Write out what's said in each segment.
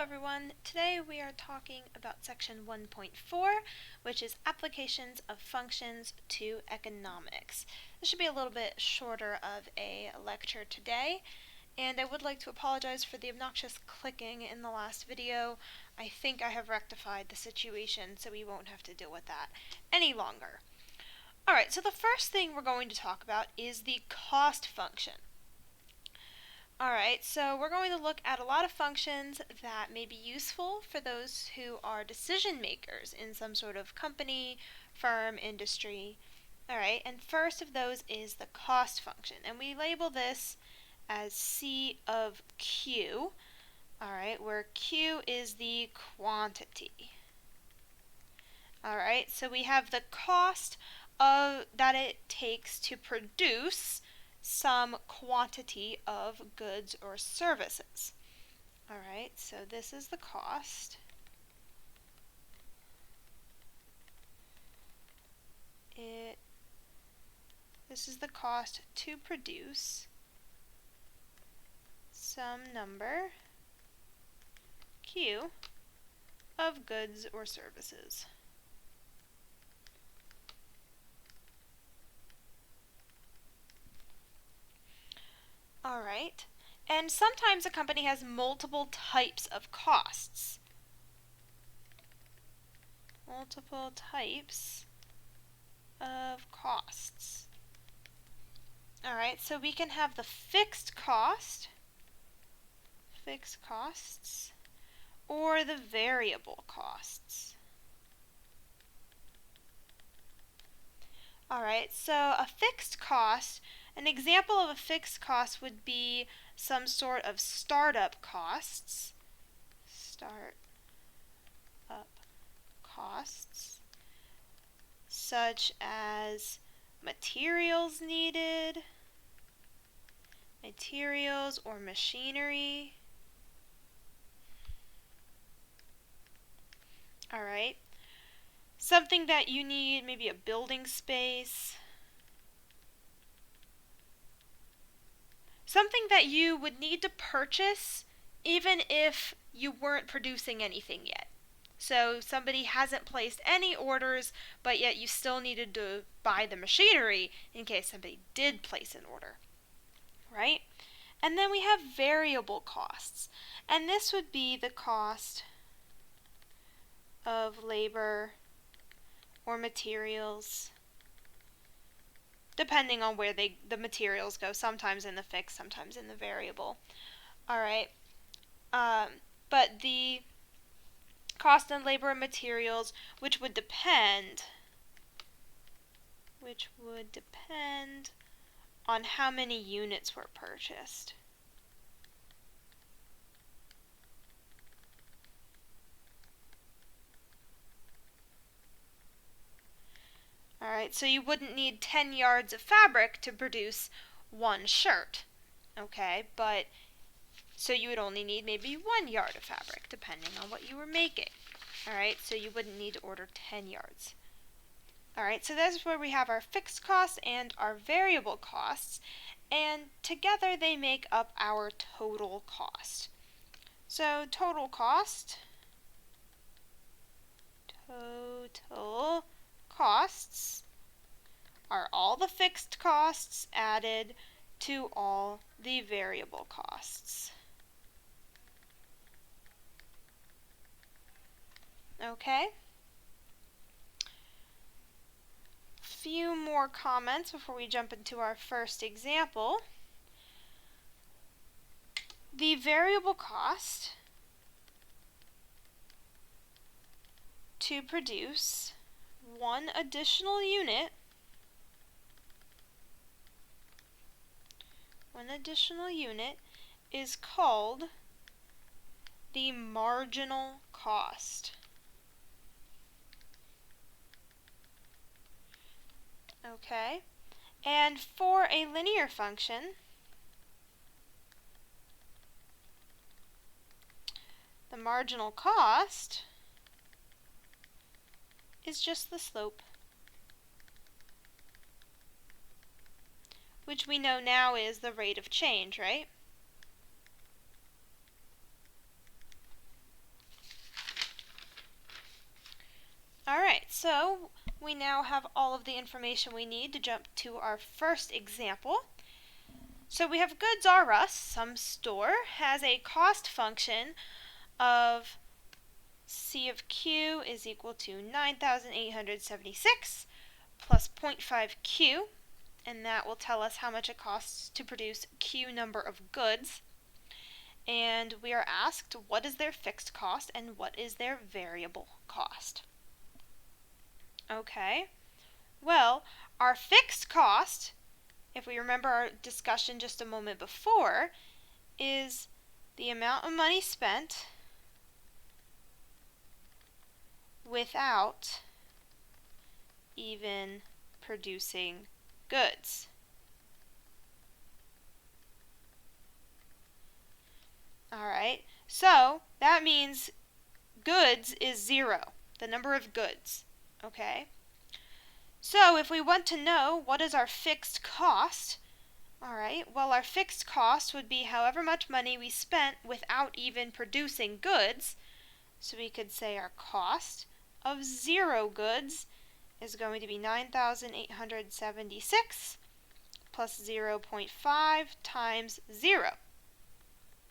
everyone. Today we are talking about section 1.4, which is applications of functions to economics. This should be a little bit shorter of a lecture today, and I would like to apologize for the obnoxious clicking in the last video. I think I have rectified the situation, so we won't have to deal with that any longer. Alright, so the first thing we're going to talk about is the cost function. Alright, so we're going to look at a lot of functions that may be useful for those who are decision makers in some sort of company, firm, industry. Alright, and first of those is the cost function, and we label this as C of Q, alright, where Q is the quantity. Alright, so we have the cost that it takes to produce some quantity of goods or services. Alright, so this is the cost. This is the cost to produce some number Q of goods or services. Alright, and sometimes a company has multiple types of costs. Multiple types of costs. Alright, so we can have the fixed costs, or the variable costs. Alright, so a fixed cost, an example of a fixed cost would be some sort of startup costs. Such as materials needed, materials or machinery. Alright. Something that you need, maybe a building space. Something that you would need to purchase even if you weren't producing anything yet. So somebody hasn't placed any orders, but yet you still needed to buy the machinery in case somebody did place an order, right? And then we have variable costs, and this would be the cost of labor or materials, depending on where the materials go, sometimes in the fixed, sometimes in the variable. Alright, but the cost on labor and materials, which would depend on how many units were purchased. Alright, so you wouldn't need 10 yards of fabric to produce one shirt, okay, but so you would only need maybe 1 yard of fabric, depending on what you were making. Alright, so you wouldn't need to order 10 yards. Alright, so that's where we have our fixed costs and our variable costs, and together they make up our total cost. So total costs are all the fixed costs added to all the variable costs. Okay? Few more comments before we jump into our first example. The variable cost to produce one additional unit is called the marginal cost. Okay, and for a linear function, the marginal cost is just the slope, which we know now is the rate of change, right? so we now have all of the information we need to jump to our first example. So we have goods are us. Some store has a cost function of C of Q is equal to 9,876 plus 0.5 Q, and that will tell us how much it costs to produce Q number of goods. And we are asked what is their fixed cost and what is their variable cost. Okay, well, our fixed cost, if we remember our discussion just a moment before, is the amount of money spent without even producing goods. Alright, so that means goods is 0, the number of goods. Okay, so if we want to know what is our fixed cost, alright, well, our fixed cost would be however much money we spent without even producing goods. So we could say our cost of 0 goods is going to be 9,876 plus 0.5 times 0.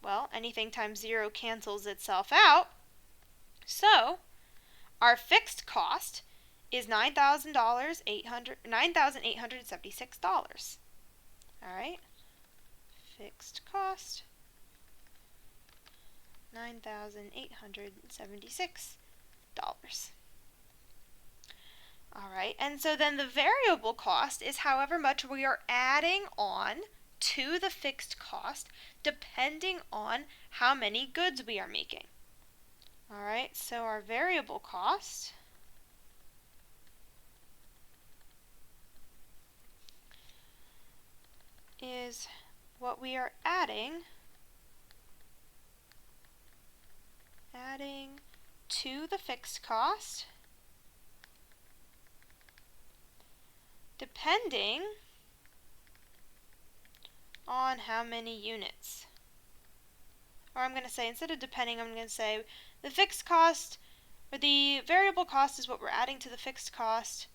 Well, anything times 0 cancels itself out. So our fixed cost is $9,876. All right, fixed cost, $9,876. All right, and so then the variable cost is however much we are adding on to the fixed cost depending on how many goods we are making. All right, so our variable cost is what we are adding to the fixed cost depending on how many units. Or I'm going to say, instead of depending, I'm going to say the fixed cost, or the variable cost is what we're adding to the fixed cost.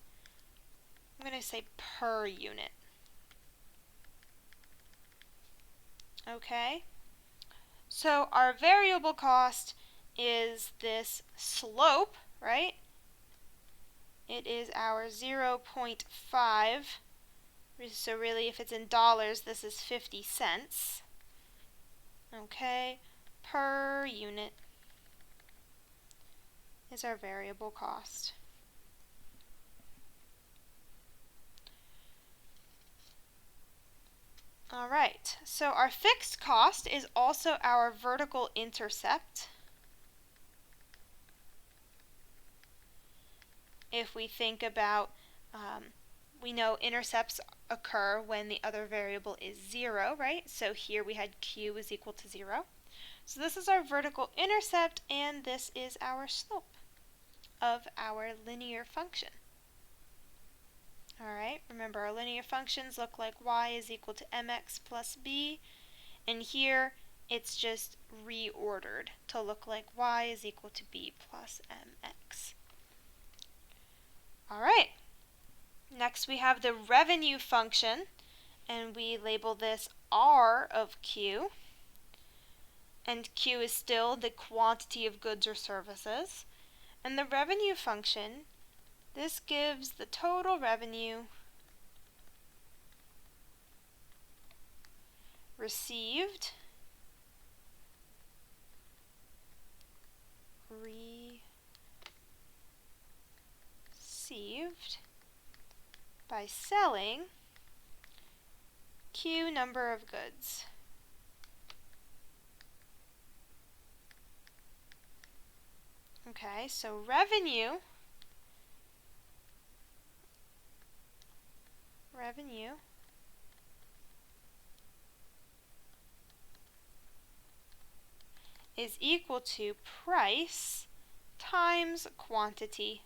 I'm going to say per unit. Okay? So our variable cost is this slope, right? It is our 0.5. So really, if it's in dollars, this is 50 cents. Okay, per unit is our variable cost. All right, so our fixed cost is also our vertical intercept. If we think about, we know intercepts occur when the other variable is 0, right? So here we had Q is equal to 0. So this is our vertical intercept, and this is our slope of our linear function. All right, remember our linear functions look like y is equal to mx plus b, and here it's just reordered to look like y is equal to b plus mx. All right, next we have the revenue function, and we label this R of Q, and Q is still the quantity of goods or services. And the revenue function, this gives the total revenue received by selling Q number of goods. Okay, so revenue is equal to price times quantity.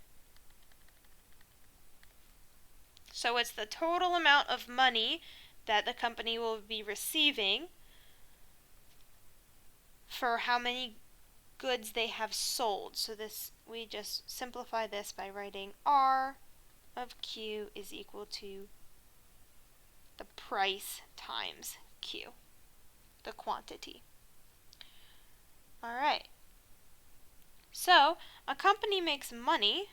So it's the total amount of money that the company will be receiving for how many goods they have sold. So this, we just simplify this by writing R of Q is equal to the price times Q, the quantity. All right. So a company makes money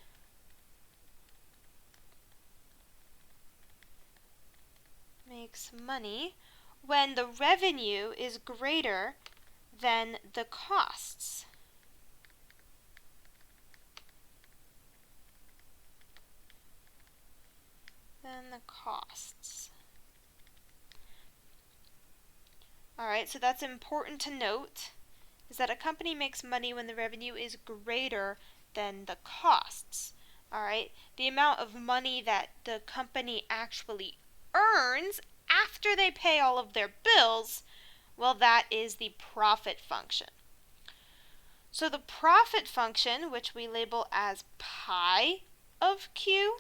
when the revenue is greater than the costs. All right, so that's important to note, is that a company makes money when the revenue is greater than the costs. All right, the amount of money that the company actually earns after they pay all of their bills, well, that is the profit function. So the profit function, which we label as pi of Q,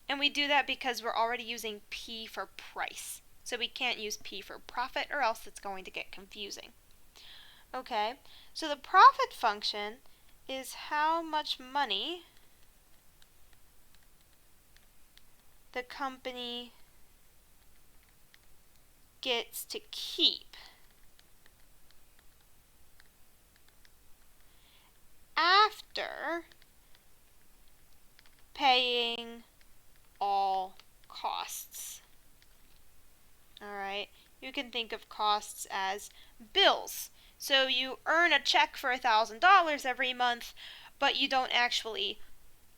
and we do that because we're already using P for price. So we can't use P for profit or else it's going to get confusing. Okay, so the profit function is how much money the company gets to keep after paying all costs. All right, you can think of costs as bills. So you earn a check for $1,000 every month, but you don't actually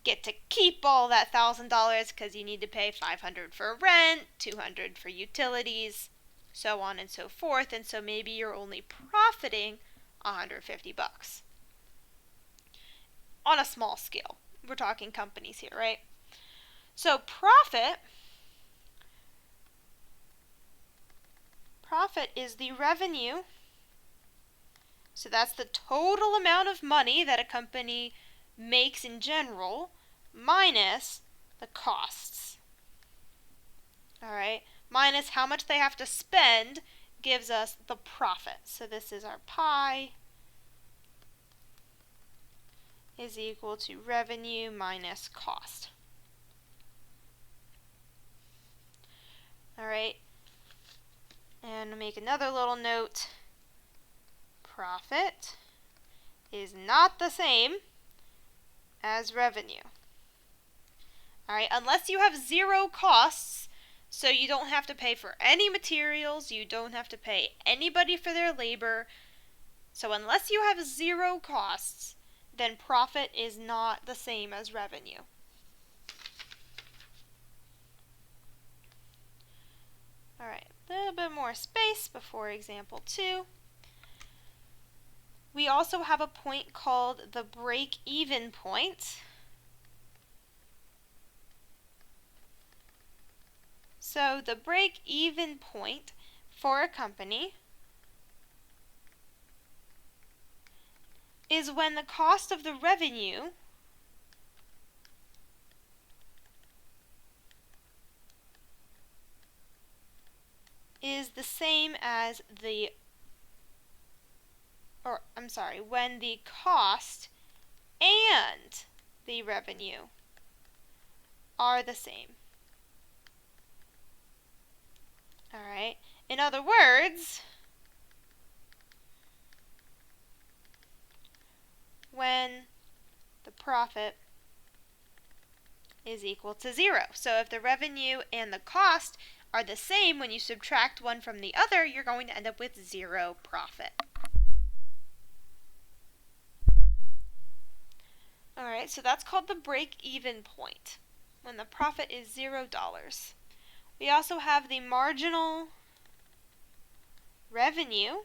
get to keep all that $1,000 because you need to pay $500 for rent, $200 for utilities, so on and so forth, and so maybe you're only profiting $150 on a small scale. We're talking companies here, right? So profit is the revenue. So that's the total amount of money that a company makes in general minus the costs. All right, minus how much they have to spend gives us the profit. So this is our pi is equal to revenue minus cost. All right, and I'll make another little note. Profit is not the same as revenue. All right, unless you have zero costs, so you don't have to pay for any materials, you don't have to pay anybody for their labor. So unless you have zero costs, then profit is not the same as revenue. All right, a little bit more space before example 2. We also have a point called the break-even point. So the break-even point for a company is when the cost of the revenue is the same as when the cost and the revenue are the same. All right. In other words, when the profit is equal to 0. So if the revenue and the cost are the same, when you subtract one from the other, you're going to end up with 0 profit. All right, so that's called the break-even point, when the profit is $0. We also have the marginal revenue,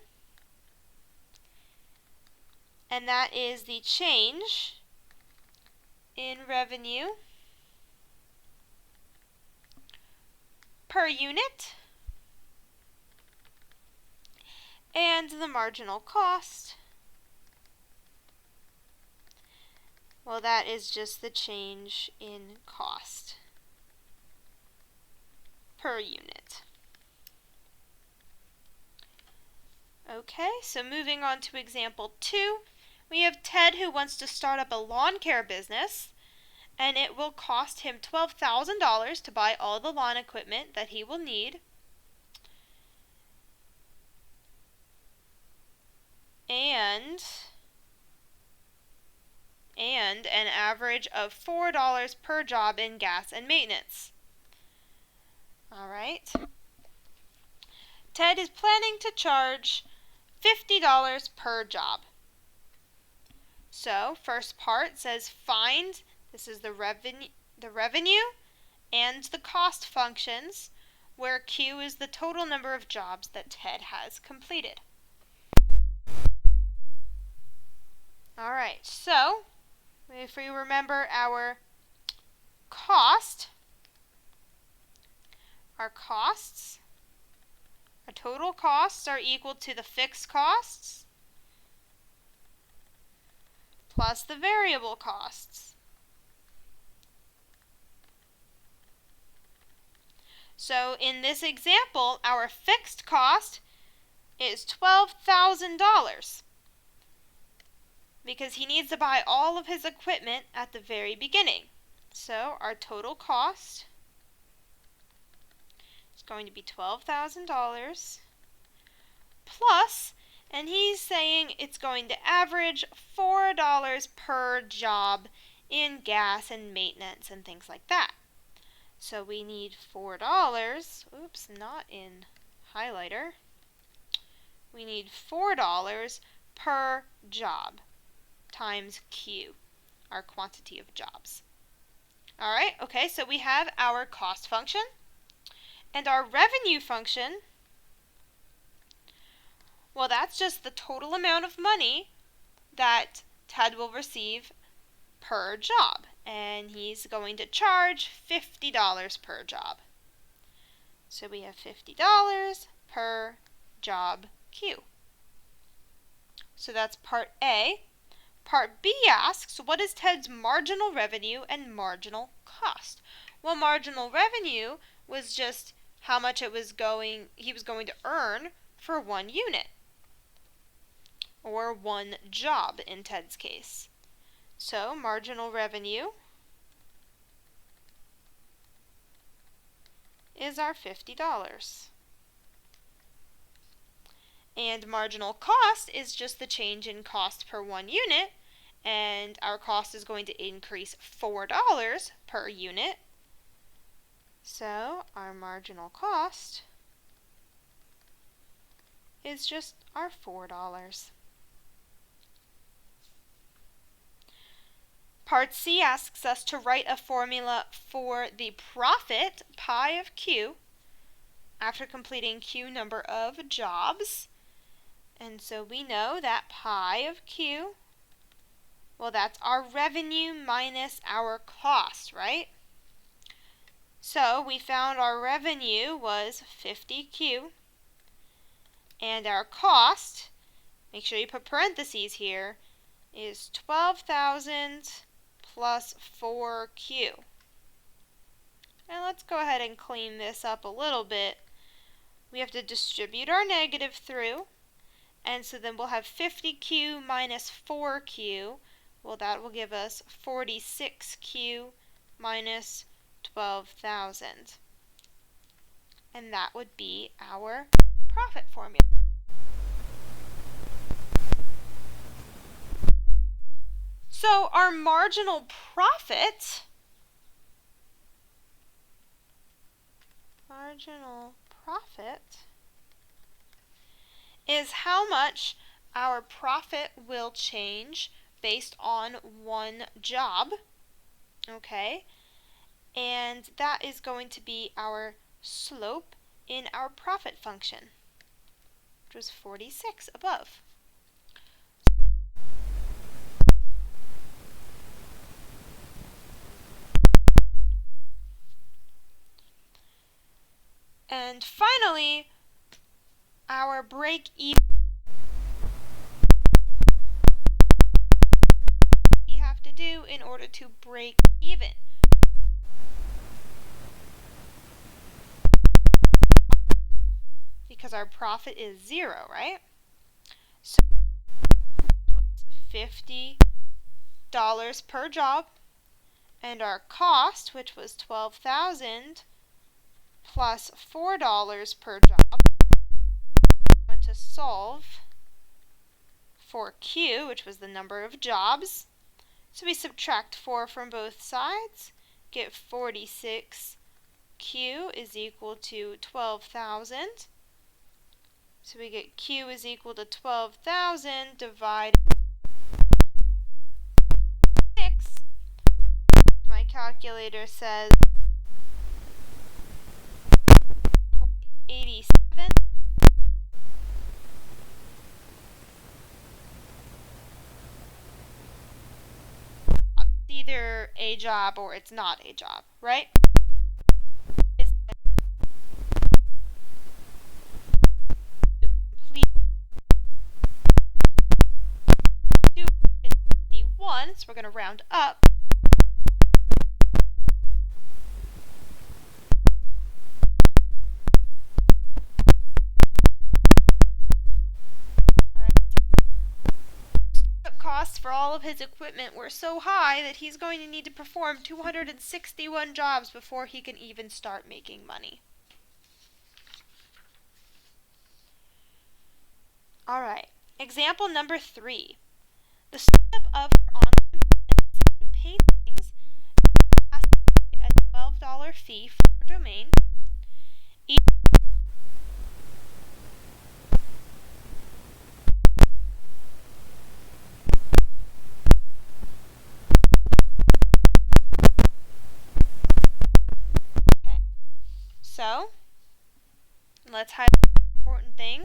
and that is the change in revenue per unit, and the marginal cost, well, that is just the change in cost per unit. Okay, so moving on to example 2. We have Ted who wants to start up a lawn care business, and it will cost him $12,000 to buy all the lawn equipment that he will need. And an average of $4 per job in gas and maintenance. All right. Ted is planning to charge $50 per job. So, first part says find, this is the revenue and the cost functions, where Q is the total number of jobs that Ted has completed. Alright, so if we remember our costs, our total costs are equal to the fixed costs plus the variable costs. So in this example, our fixed cost is $12,000 because he needs to buy all of his equipment at the very beginning. So our total cost is going to be $12,000 plus, and he's saying it's going to average $4 per job in gas and maintenance and things like that. So we need $4, oops, not in highlighter. We need $4 per job times Q, our quantity of jobs. Alright, okay, so we have our cost function and our revenue function. Well, that's just the total amount of money that Ted will receive per job, and he's going to charge $50 per job. So we have $50 per job Q. So that's part A. Part B asks, what is Ted's marginal revenue and marginal cost? Well, marginal revenue was just how much he was going to earn for one unit, or one job in Ted's case. So marginal revenue is our $50. And marginal cost is just the change in cost per one unit, and our cost is going to increase $4 per unit. So our marginal cost is just our $4. Part C asks us to write a formula for the profit, pi of Q, after completing Q number of jobs. And so we know that pi of Q, well, that's our revenue minus our cost, right? So we found our revenue was 50Q, and our cost, make sure you put parentheses here, is 12,000 plus 4Q. And let's go ahead and clean this up a little bit. We have to distribute our negative through, and so then we'll have 50Q minus 4Q. Well, that will give us 46Q minus 12,000. And that would be our profit formula. So our marginal profit is how much our profit will change based on one job, okay? And that is going to be our slope in our profit function, which was 46 above. And finally, our break-even. We have to do in order to break even. Because our profit is 0, right? So $50 per job, and our cost, which was $12,000 plus $4 per job, we want to solve for Q, which was the number of jobs. So we subtract 4 from both sides, get 46. Q is equal to 12,000. So we get Q is equal to 12,000 divided by 6. My calculator says 87. It's either a job or it's not a job, right? So we're going to round up. Startup costs for all of his equipment were so high that he's going to need to perform 261 jobs before he can even start making money. Alright, example number 3. The startup of her online business selling paintings has to pay a $12 fee for her domain. Okay, so let's highlight the important thing.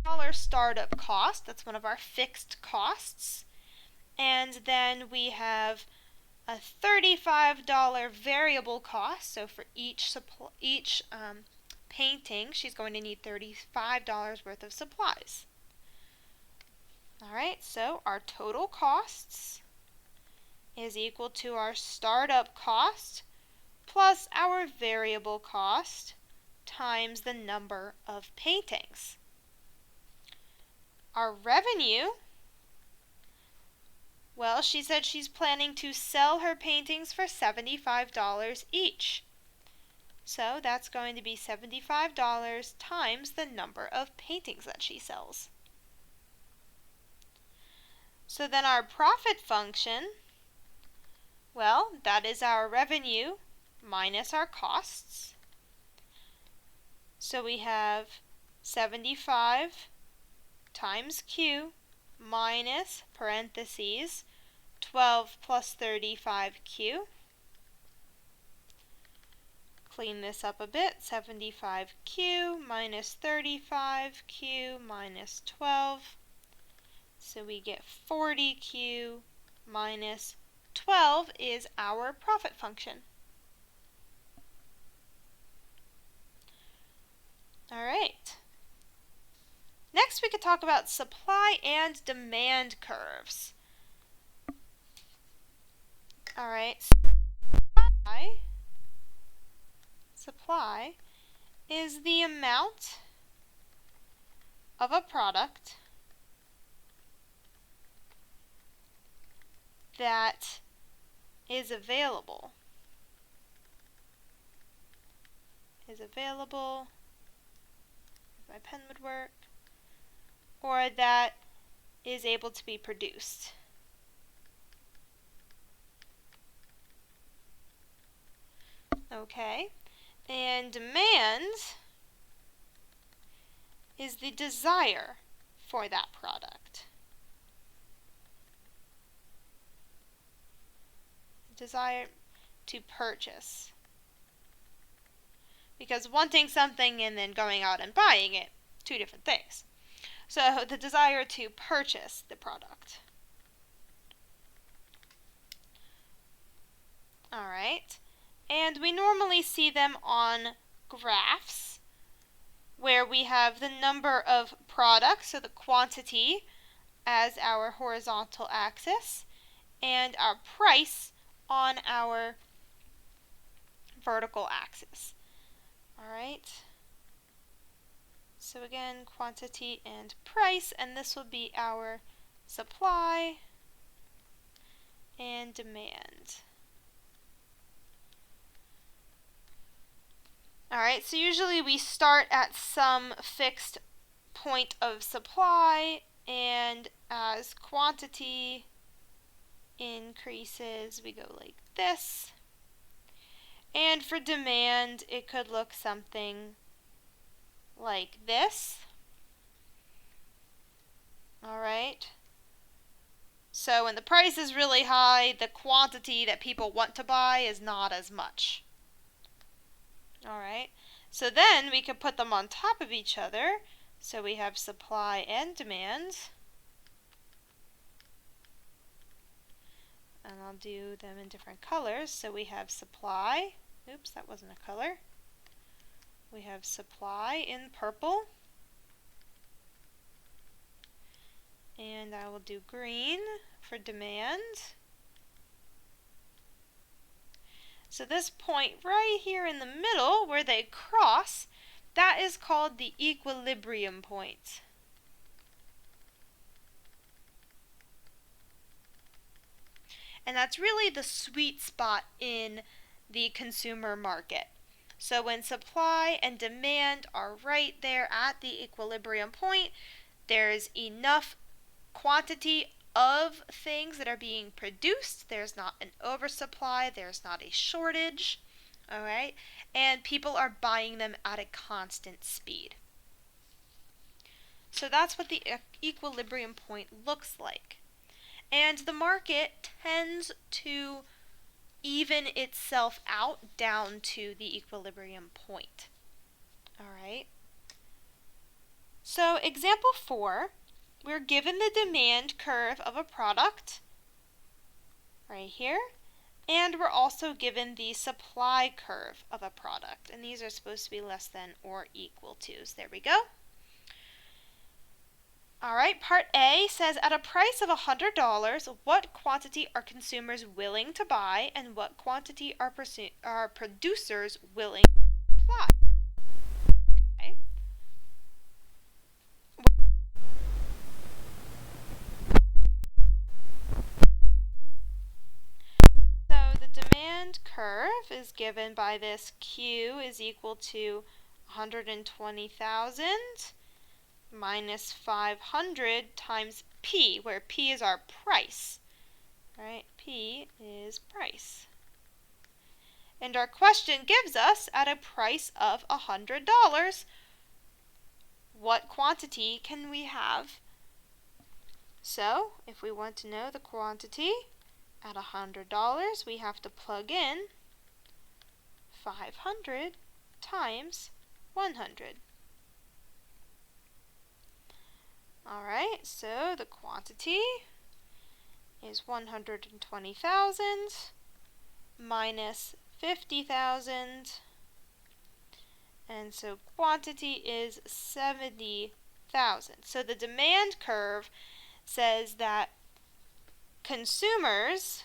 $12 startup cost, that's one of our fixed costs. And then we have a $35 variable cost. So for each painting, she's going to need $35 worth of supplies. Alright, so our total costs is equal to our startup cost plus our variable cost times the number of paintings. Our revenue, well, she said she's planning to sell her paintings for $75 each. So that's going to be $75 times the number of paintings that she sells. So then our profit function, well, that is our revenue minus our costs. So we have 75 times Q minus parentheses 12 plus 35Q. Clean this up a bit. 75Q minus 35Q minus 12. So we get 40Q minus 12 is our profit function. Alright. Next we could talk about supply and demand curves. Alright, supply is the amount of a product that is available. If my pen would work. Or that is able to be produced. Okay, and demand is the desire for that product. Desire to purchase. Because wanting something and then going out and buying it, two different things. So the desire to purchase the product. Alright, and we normally see them on graphs where we have the number of products, so the quantity, as our horizontal axis, and our price on our vertical axis. Alright, so again, quantity and price, and this will be our supply and demand. Alright, so usually we start at some fixed point of supply, and as quantity increases, we go like this. And for demand, it could look something like this. Alright. So when the price is really high, the quantity that people want to buy is not as much. Alright. So then we could put them on top of each other. So we have supply and demand. And I'll do them in different colors. So we have supply. Oops, that wasn't a color. We have supply in purple. And I will do green for demand. So this point right here in the middle where they cross, that is called the equilibrium point. And that's really the sweet spot in the consumer market. So when supply and demand are right there at the equilibrium point, there's enough quantity of things that are being produced. There's not an oversupply, there's not a shortage, all right? And people are buying them at a constant speed. So that's what the equilibrium point looks like. And the market tends to even itself out down to the equilibrium point. All right. So example 4, we're given the demand curve of a product right here, and we're also given the supply curve of a product, and these are supposed to be less than or equal to. So there we go. All right, part A says at a price of $100, what quantity are consumers willing to buy and what quantity are producers willing to supply? Okay. So the demand curve is given by this Q is equal to 120,000 minus 500 times P, where P is our price. Right? P is price. And our question gives us, at a price of $100, what quantity can we have? So, if we want to know the quantity at $100, we have to plug in 500 times 100. Alright, so the quantity is 120,000 minus 50,000, and so quantity is 70,000. So the demand curve says that consumers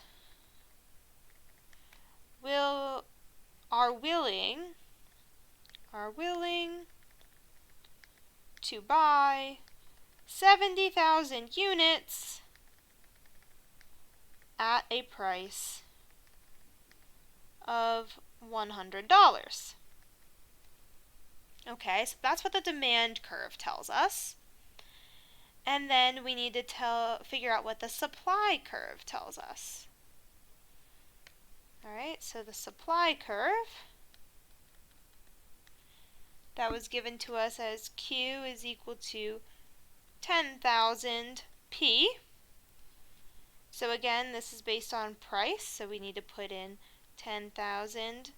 are willing to buy 70,000 units at a price of $100. Okay, so that's what the demand curve tells us. And then we need to figure out what the supply curve tells us. Alright, so the supply curve, that was given to us as Q is equal to 10,000 P. So again, this is based on price, so we need to put in 10,000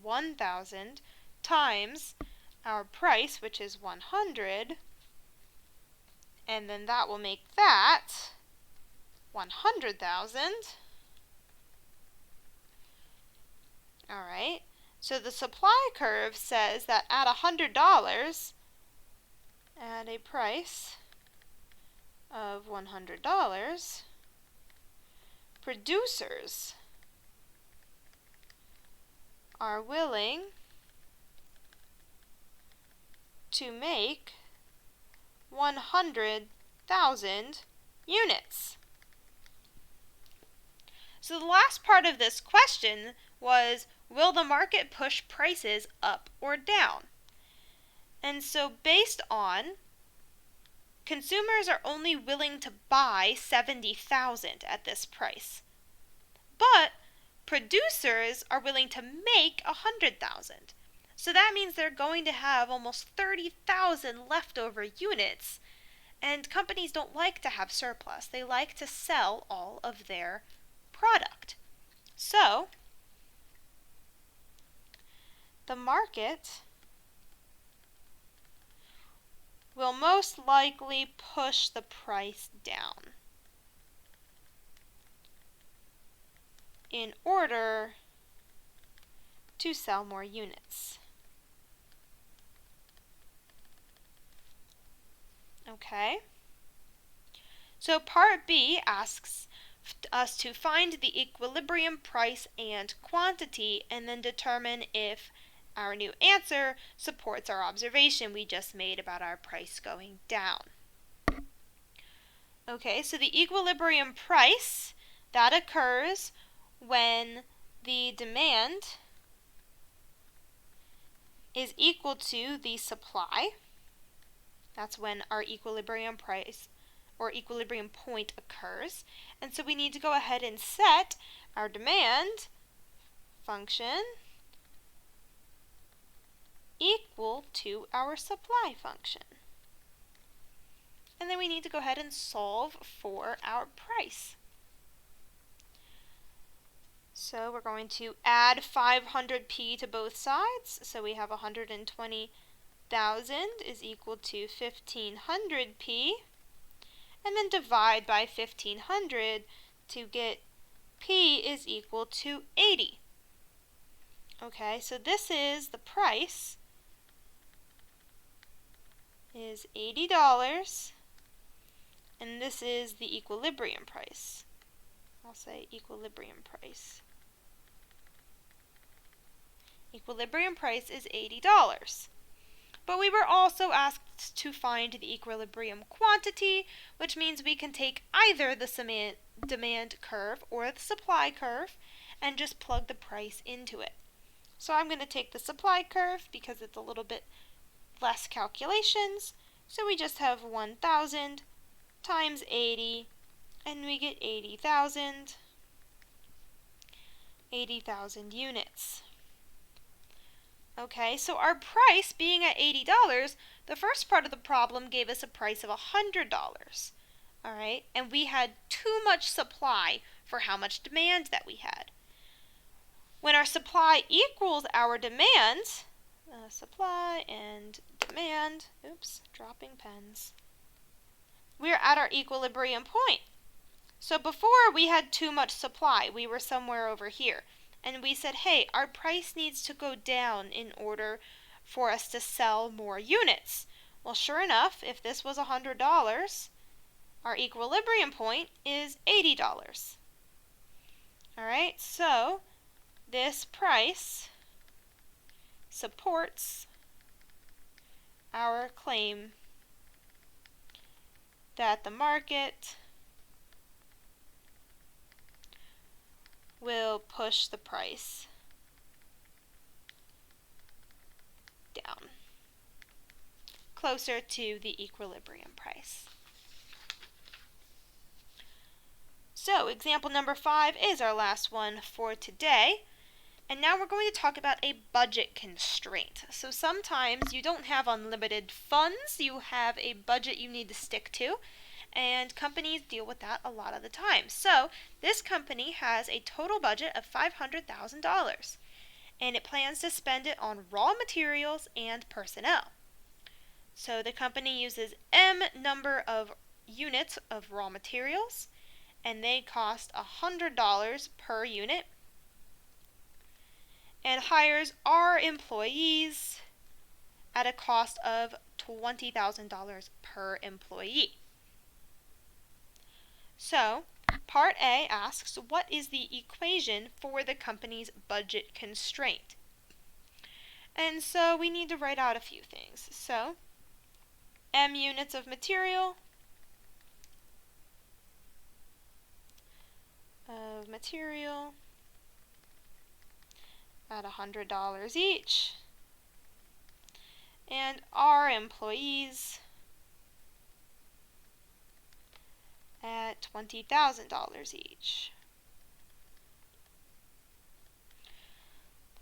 1,000 times our price, which is 100, and then that will make that 100,000. Alright, so the supply curve says that at $100, at a price of $100, producers are willing to make 100,000 units. So the last part of this question was, will the market push prices up or down? And so based on consumers are only willing to buy 70,000 at this price, but producers are willing to make 100,000. So that means they're going to have almost 30,000 leftover units, and companies don't like to have surplus. They like to sell all of their product. So the market will most likely push the price down in order to sell more units. Okay? So part B asks us to find the equilibrium price and quantity and then determine if our new answer supports our observation we just made about our price going down. Okay, so the equilibrium price, that occurs when the demand is equal to the supply. That's when our equilibrium price or equilibrium point occurs. And so we need to go ahead and set our demand function equal to our supply function. And then we need to go ahead and solve for our price. So we're going to add 500p to both sides. So we have 120,000 is equal to 1,500p. And then divide by 1,500 to get p is equal to 80. Okay, so this is the price is $80, and this is the equilibrium price. I'll say equilibrium price. Equilibrium price is $80. But we were also asked to find the equilibrium quantity, which means we can take either the demand curve or the supply curve and just plug the price into it. So I'm going to take the supply curve because it's a little bit less calculations. So we just have 1,000 times 80, and we get 80,000 units. Okay, so our price being at $80, the first part of the problem gave us a price of $100. Alright, and we had too much supply for how much demand that we had. When our supply equals our demand, supply and demand, oops, dropping pens, we're at our equilibrium point. So before we had too much supply, we were somewhere over here. And we said, hey, our price needs to go down in order for us to sell more units. Well, sure enough, if this was $100, our equilibrium point is $80. Alright, so this price supports our claim that the market will push the price down closer to the equilibrium price. So example number 5 is our last one for today. And now we're going to talk about a budget constraint. So sometimes you don't have unlimited funds, you have a budget you need to stick to, and companies deal with that a lot of the time. So this company has a total budget of $500,000, and it plans to spend it on raw materials and personnel. So the company uses M number of units of raw materials, and they cost $100 per unit, and hires R employees at a cost of $20,000 per employee. So, part A asks, what is the equation for the company's budget constraint? And so we need to write out a few things. So, M units of material at $100 each, and R employees at $20,000 each.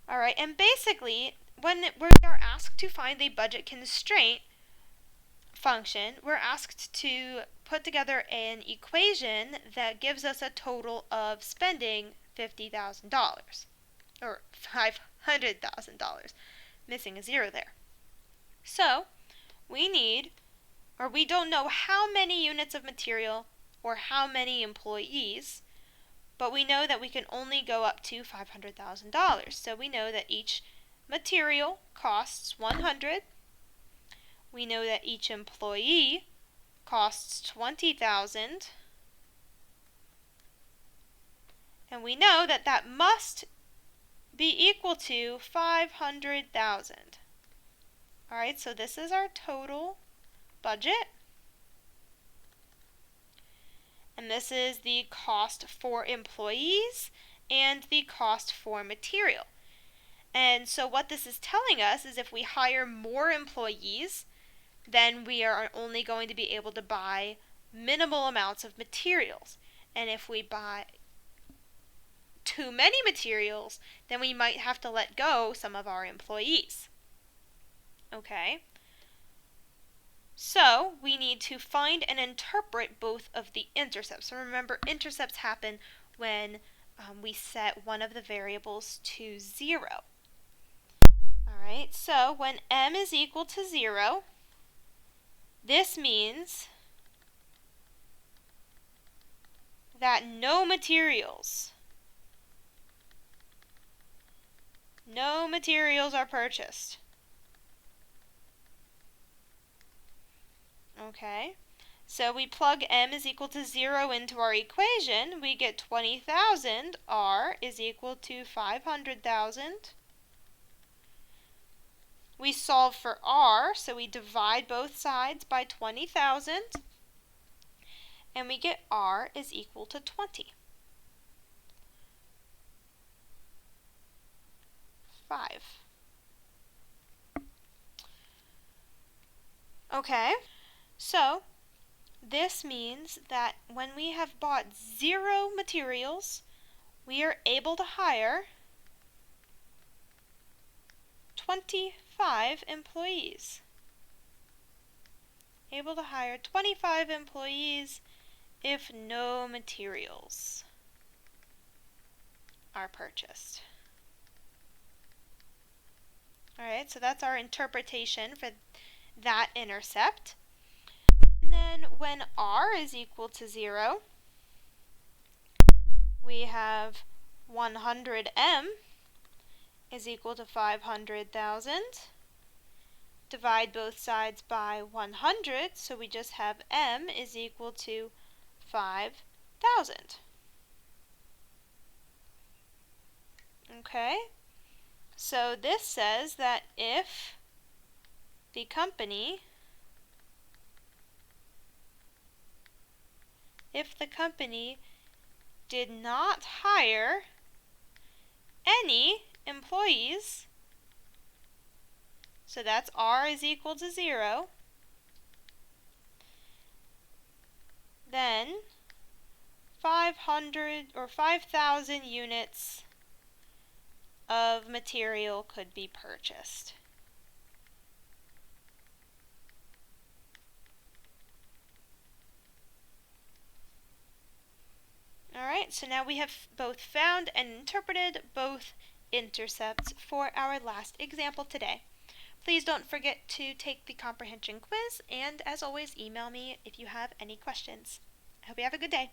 All right, and basically, when we are asked to find a budget constraint function, we're asked to put together an equation that gives us a total of spending $50,000, or $500,000, missing a zero there. So, we don't know how many units of material or how many employees, but we know that we can only go up to $500,000. So we know that each material costs $100. We know that each employee costs $20,000. And we know that that must be equal to $500,000. All right, so this is our total budget. And this is the cost for employees and the cost for material. And so what this is telling us is if we hire more employees, then we are only going to be able to buy minimal amounts of materials. And if we buy too many materials, then we might have to let go some of our employees. Okay? So we need to find and interpret both of the intercepts. So remember, intercepts happen when we set one of the variables to 0. Alright, so when m is equal to 0, this means that no materials are purchased. Okay, so we plug m is equal to 0 into our equation. We get 20,000. R is equal to 500,000. We solve for R, so we divide both sides by 20,000. And we get R is equal to 20. 5. Okay. So, this means that when we have bought 0 materials, we are able to hire 25 employees. Able to hire 25 employees if no materials are purchased. Alright, so that's our interpretation for that intercept. And then when R is equal to 0, we have 100m is equal to 500,000. Divide both sides by 100, so we just have m is equal to 5,000. Okay, so this says that if the company did not hire any employees, so that's R is equal to 0, then 500 or 5,000 units of material could be purchased. Alright, so now we have both found and interpreted both intercepts for our last example today. Please don't forget to take the comprehension quiz, and as always, email me if you have any questions. I hope you have a good day.